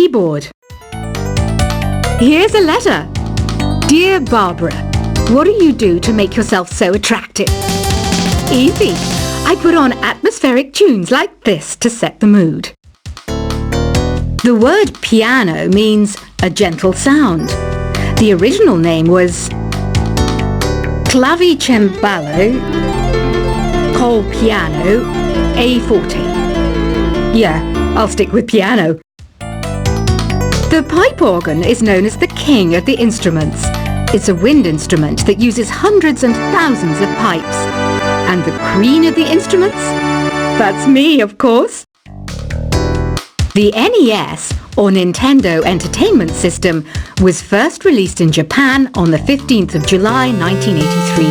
keyboard. Here's a letter. Dear Barbara, what do you do to make yourself so attractive? Easy. I put on atmospheric tunes like this to set the mood. The word piano means a gentle sound. The original name was clavicembalo col piano a forte. Yeah, I'll stick with piano. The pipe organ is known as the king of the instruments. It's a wind instrument that uses hundreds and thousands of pipes. And the queen of the instruments? That's me, of course. The NES, or Nintendo Entertainment System, was first released in Japan on the 15th of July 1983.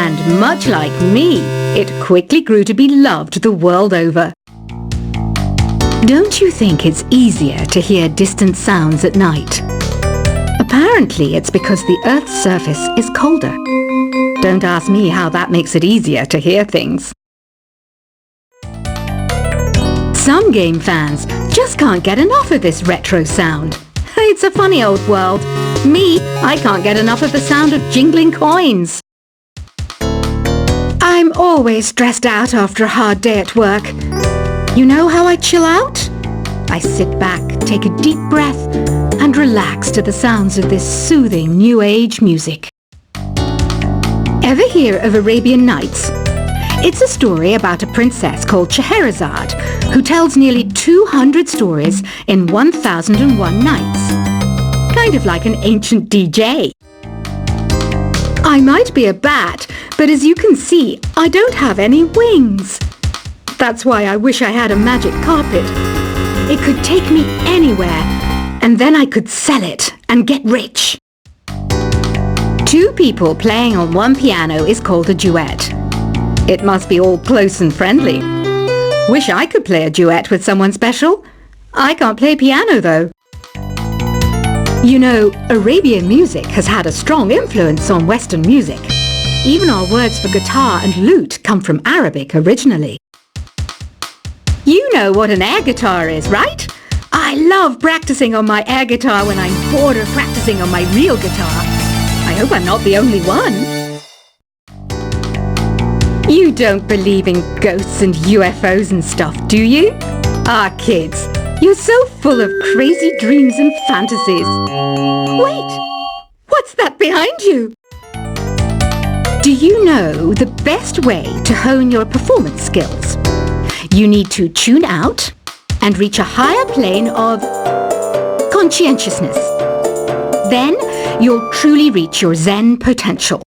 And much like me, it quickly grew to be loved the world over. Don't you think it's easier to hear distant sounds at night? Apparently it's because the Earth's surface is colder. Don't ask me how that makes it easier to hear things. Some game fans just can't get enough of this retro sound. It's a funny old world. Me, I can't get enough of the sound of jingling coins. I'm always stressed out after a hard day at work. You know how I chill out? I sit back, take a deep breath, and relax to the sounds of this soothing New Age music. Ever hear of Arabian Nights? It's a story about a princess called Scheherazade, who tells nearly 200 stories in 1001 nights. Kind of like an ancient DJ. I might be a bat, but as you can see, I don't have any wings. That's why I wish I had a magic carpet. It could take me anywhere, and then I could sell it and get rich. Two people playing on one piano is called a duet. It must be all close and friendly. Wish I could play a duet with someone special. I can't play piano though. You know, Arabian music has had a strong influence on Western music. Even our words for guitar and lute come from Arabic originally. You know what an air guitar is, right? I love practicing on my air guitar when I'm bored of practicing on my real guitar. I hope I'm not the only one. You don't believe in ghosts and UFOs and stuff, do you? Ah, kids, you're so full of crazy dreams and fantasies. Wait, what's that behind you? Do you know the best way to hone your performance skills? You need to tune out and reach a higher plane of conscientiousness. Then you'll truly reach your Zen potential.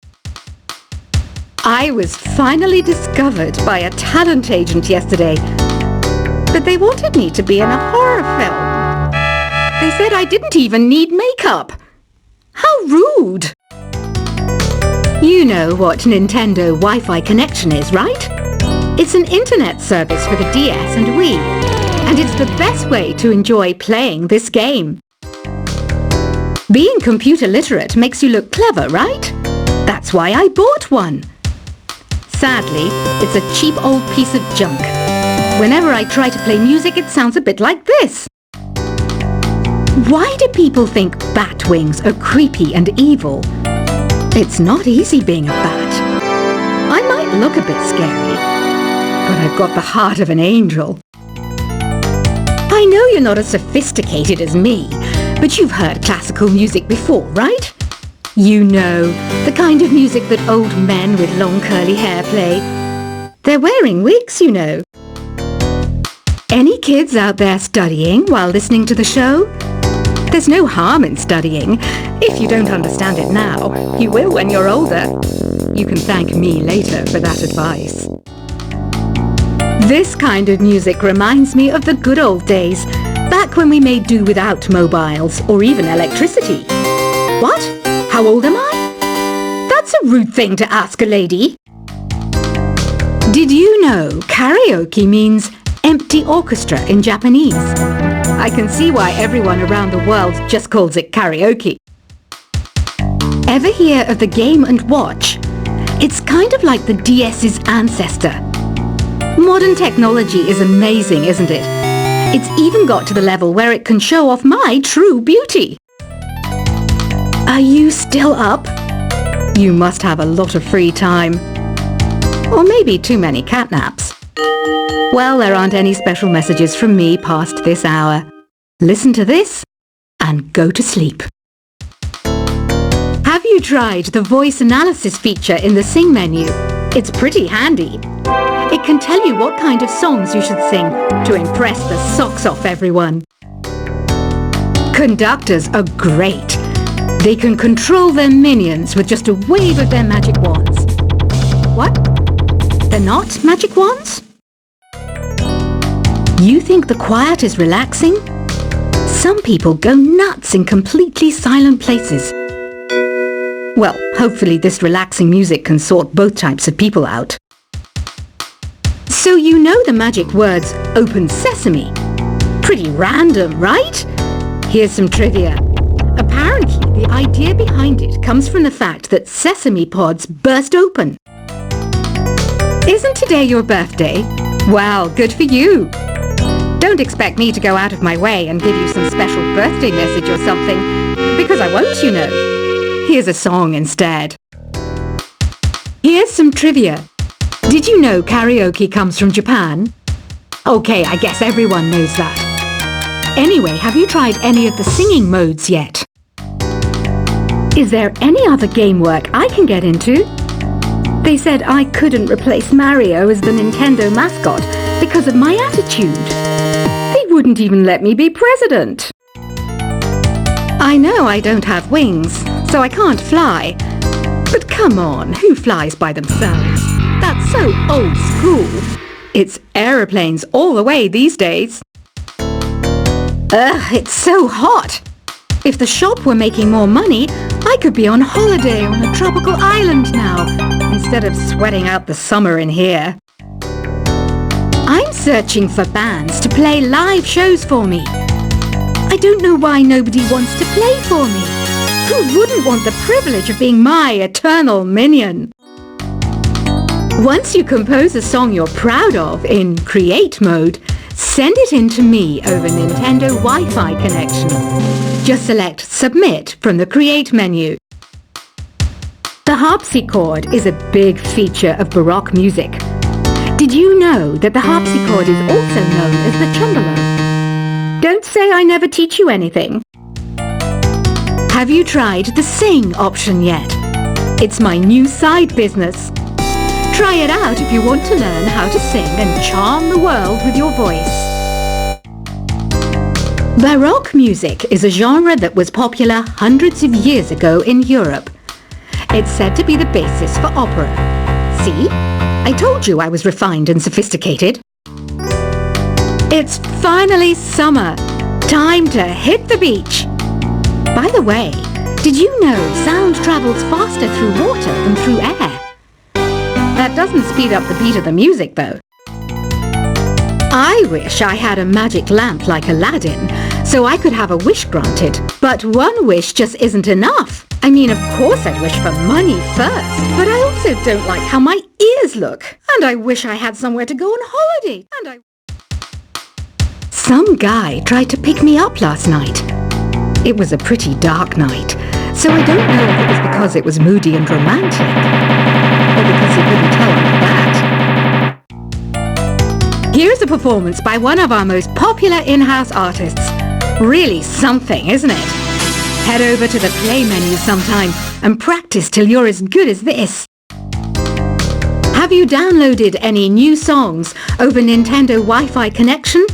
I was finally discovered by a talent agent yesterday, but they wanted me to be in a horror film. They said I didn't even need makeup. How rude! You know what Nintendo Wi-Fi connection is, right? It's an internet service for the DS and Wii, and it's the best way to enjoy playing this game. Being computer literate makes you look clever, right? That's why I bought one. Sadly, it's a cheap old piece of junk. Whenever I try to play music, it sounds a bit like this. Why do people think bat wings are creepy and evil? It's not easy being a bat. I might look a bit scary, but I've got the heart of an angel. I know you're not as sophisticated as me, but you've heard classical music before, right? You know, the kind of music that old men with long curly hair play. They're wearing wigs, you know. Any kids out there studying while listening to the show? There's no harm in studying. If you don't understand it now, you will when you're older. You can thank me later for that advice. This kind of music reminds me of the good old days, back when we made do without mobiles or even electricity. What? How old am I? That's a rude thing to ask a lady. Did you know karaoke means empty orchestra in Japanese? I can see why everyone around the world just calls it karaoke. Ever hear of the Game & Watch? It's kind of like the DS's ancestor. Modern technology is amazing, isn't it? It's even got to the level where it can show off my true beauty. Are you still up? You must have a lot of free time. Or maybe too many catnaps. Well, there aren't any special messages from me past this hour. Listen to this and go to sleep. Have you tried the voice analysis feature in the Sing menu? It's pretty handy. It can tell you what kind of songs you should sing to impress the socks off everyone. Conductors are great. They can control their minions with just a wave of their magic wands. What? They're not magic wands? You think the quiet is relaxing? Some people go nuts in completely silent places. Well, hopefully this relaxing music can sort both types of people out. So you know the magic words "Open Sesame"? Pretty random, right? Here's some trivia. Apparently, the idea behind it comes from the fact that sesame pods burst open. Isn't today your birthday? Well, good for you. Don't expect me to go out of my way and give you some special birthday message or something, because I won't, you know. Here's a song instead. Here's some trivia. Did you know karaoke comes from Japan? Okay, I guess everyone knows that. Anyway, have you tried any of the singing modes yet? Is there any other game work I can get into? They said I couldn't replace Mario as the Nintendo mascot because of my attitude. They wouldn't even let me be president. I know I don't have wings, so I can't fly. But come on, who flies by themselves? That's so old school. It's aeroplanes all the way these days. Ugh, it's so hot. If the shop were making more money, I could be on holiday on a tropical island now, instead of sweating out the summer in here. I'm searching for bands to play live shows for me. I don't know why nobody wants to play for me. Who wouldn't want the privilege of being my eternal minion? Once you compose a song you're proud of in Create mode, send it in to me over Nintendo Wi-Fi connection. Just select Submit from the Create menu. The harpsichord is a big feature of Baroque music. Did you know that the harpsichord is also known as the tremolo? Don't say I never teach you anything. Have you tried the Sing option yet? It's my new side business. Try it out if you want to learn how to sing and charm the world with your voice. Baroque music is a genre that was popular hundreds of years ago in Europe. It's said to be the basis for opera. See? I told you I was refined and sophisticated. It's finally summer. Time to hit the beach. By the way, did you know sound travels faster through water than through air? That doesn't speed up the beat of the music, though. I wish I had a magic lamp like Aladdin, so I could have a wish granted. But one wish just isn't enough. I mean, of course I'd wish for money first, but I also don't like how my ears look. And I wish I had somewhere to go on holiday. Some guy tried to pick me up last night. It was a pretty dark night, so I don't know if it was because it was moody and romantic, or because he couldn't tell me that. Here's a performance by one of our most popular in-house artists. Really something, isn't it? Head over to the play menu sometime and practice till you're as good as this. Have you downloaded any new songs over Nintendo Wi-Fi connection?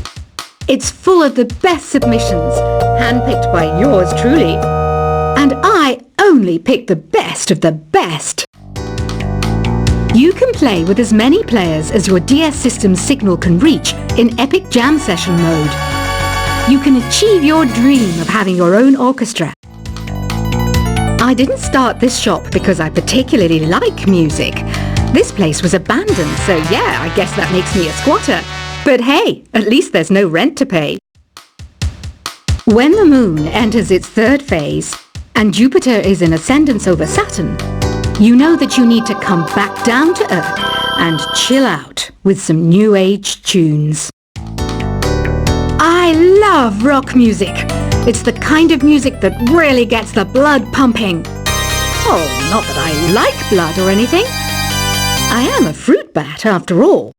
It's full of the best submissions, handpicked by yours truly. And I only pick the best of the best. You can play with as many players as your DS system's signal can reach in Epic Jam Session mode. You can achieve your dream of having your own orchestra. I didn't start this shop because I particularly like music. This place was abandoned, so yeah, I guess that makes me a squatter. But hey, at least there's no rent to pay. When the moon enters its third phase, and Jupiter is in ascendance over Saturn, you know that you need to come back down to Earth and chill out with some new age tunes. I love rock music. It's the kind of music that really gets the blood pumping. Oh, not that I like blood or anything. I am a fruit bat after all.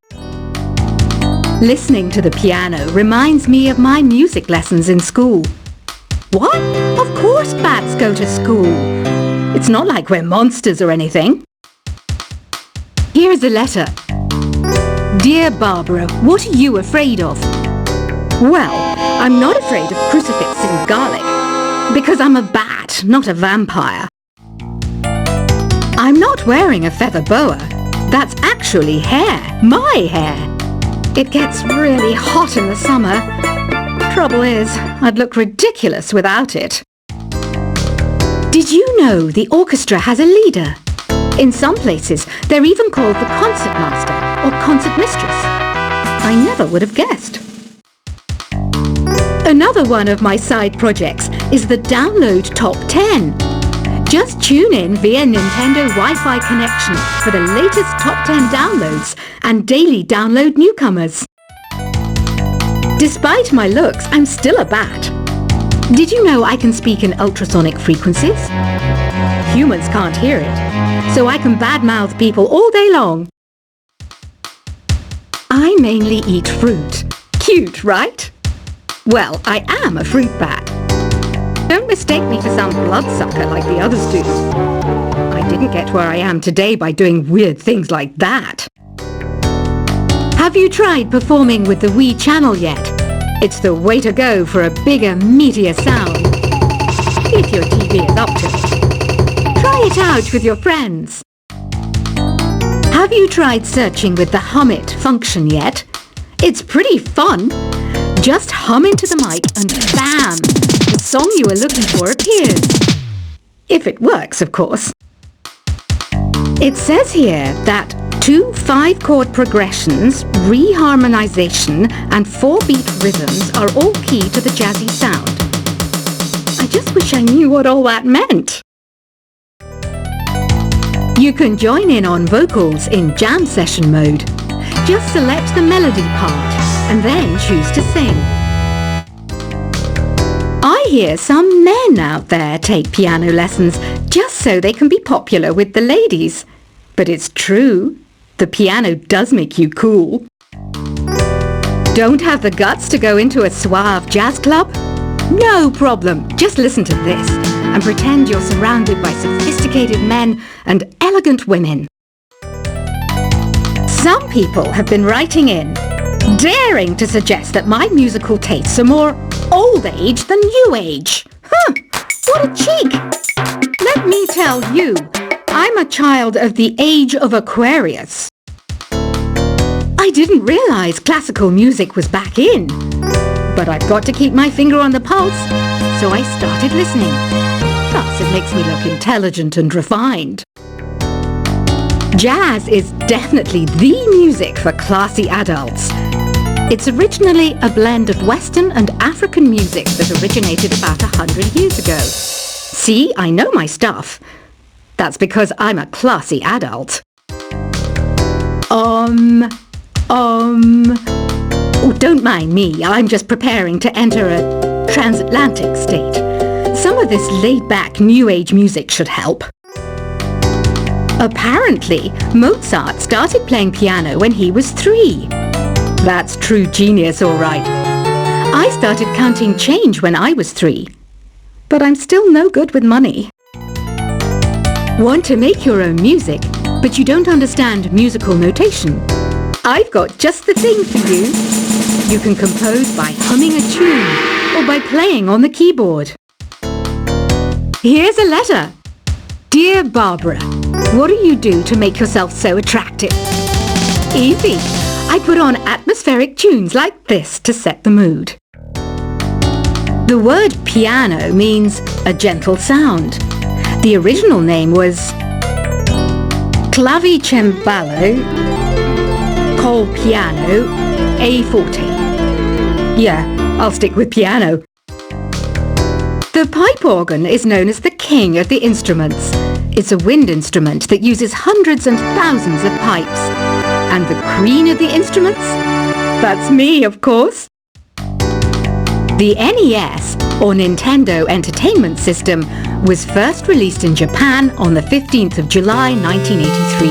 Listening to the piano reminds me of my music lessons in school. What? Of course bats go to school. It's not like we're monsters or anything. Here's a letter. Dear Barbara, what are you afraid of? Well, I'm not afraid of crucifix and garlic, because I'm a bat, not a vampire. I'm not wearing a feather boa. That's actually hair, my hair. It gets really hot in the summer. Trouble is, I'd look ridiculous without it. Did you know the orchestra has a leader? In some places, they're even called the concertmaster or concert mistress. I never would have guessed. Another one of my side projects is the Download Top 10. Just tune in via Nintendo Wi-Fi connection for the latest Top 10 downloads and daily download newcomers. Despite my looks, I'm still a bat. Did you know I can speak in ultrasonic frequencies? Humans can't hear it, so I can badmouth people all day long. I mainly eat fruit. Cute, right? Well, I am a fruit bat. Don't mistake me for some bloodsucker like the others do. I didn't get where I am today by doing weird things like that. Have you tried performing with the Wii channel yet? It's the way to go for a bigger, meatier sound. If your TV is up to it. Try it out with your friends. Have you tried searching with the Hum It function yet? It's pretty fun. Just hum into the mic and bam! The song you were looking for appears. If it works, of course. It says here that 2 5-chord progressions, reharmonization and 4-beat rhythms are all key to the jazzy sound. I just wish I knew what all that meant. You can join in on vocals in jam session mode. Just select the melody part and then choose to sing. I hear some men out there take piano lessons just so they can be popular with the ladies. But it's true. The piano does make you cool. Don't have the guts to go into a suave jazz club? No problem. Just listen to this and pretend you're surrounded by sophisticated men and elegant women. Some people have been writing in, daring to suggest that my musical tastes are more old age than new age. Huh, what a cheek! Let me tell you, I'm a child of the age of Aquarius. I didn't realize classical music was back in, but I've got to keep my finger on the pulse, so I started listening. Plus, it makes me look intelligent and refined. Jazz is definitely the music for classy adults. It's originally a blend of Western and African music that originated about 100 years ago. See, I know my stuff. That's because I'm a classy adult. Oh, don't mind me. I'm just preparing to enter a transatlantic state. Some of this laid-back New Age music should help. Apparently, Mozart started playing piano when he was 3. That's true genius, all right. I started counting change when I was 3. But I'm still no good with money. Want to make your own music, but you don't understand musical notation? I've got just the thing for you. You can compose by humming a tune or by playing on the keyboard. Here's a letter. Dear Barbara, what do you do to make yourself so attractive? Easy. I put on atmospheric tunes like this to set the mood. The word piano means a gentle sound. The original name was clavicembalo col piano a forte. Yeah, I'll stick with piano. The pipe organ is known as the king of the instruments. It's a wind instrument that uses hundreds and thousands of pipes. And the queen of the instruments? That's me, of course. The NES, or Nintendo Entertainment System, was first released in Japan on the 15th of July 1983.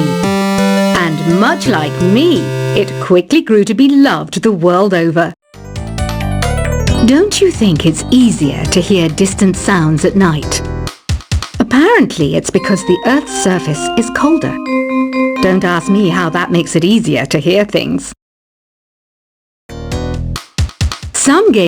And much like me, it quickly grew to be loved the world over. Don't you think it's easier to hear distant sounds at night? Apparently it's because the Earth's surface is colder. Don't ask me how that makes it easier to hear things. Some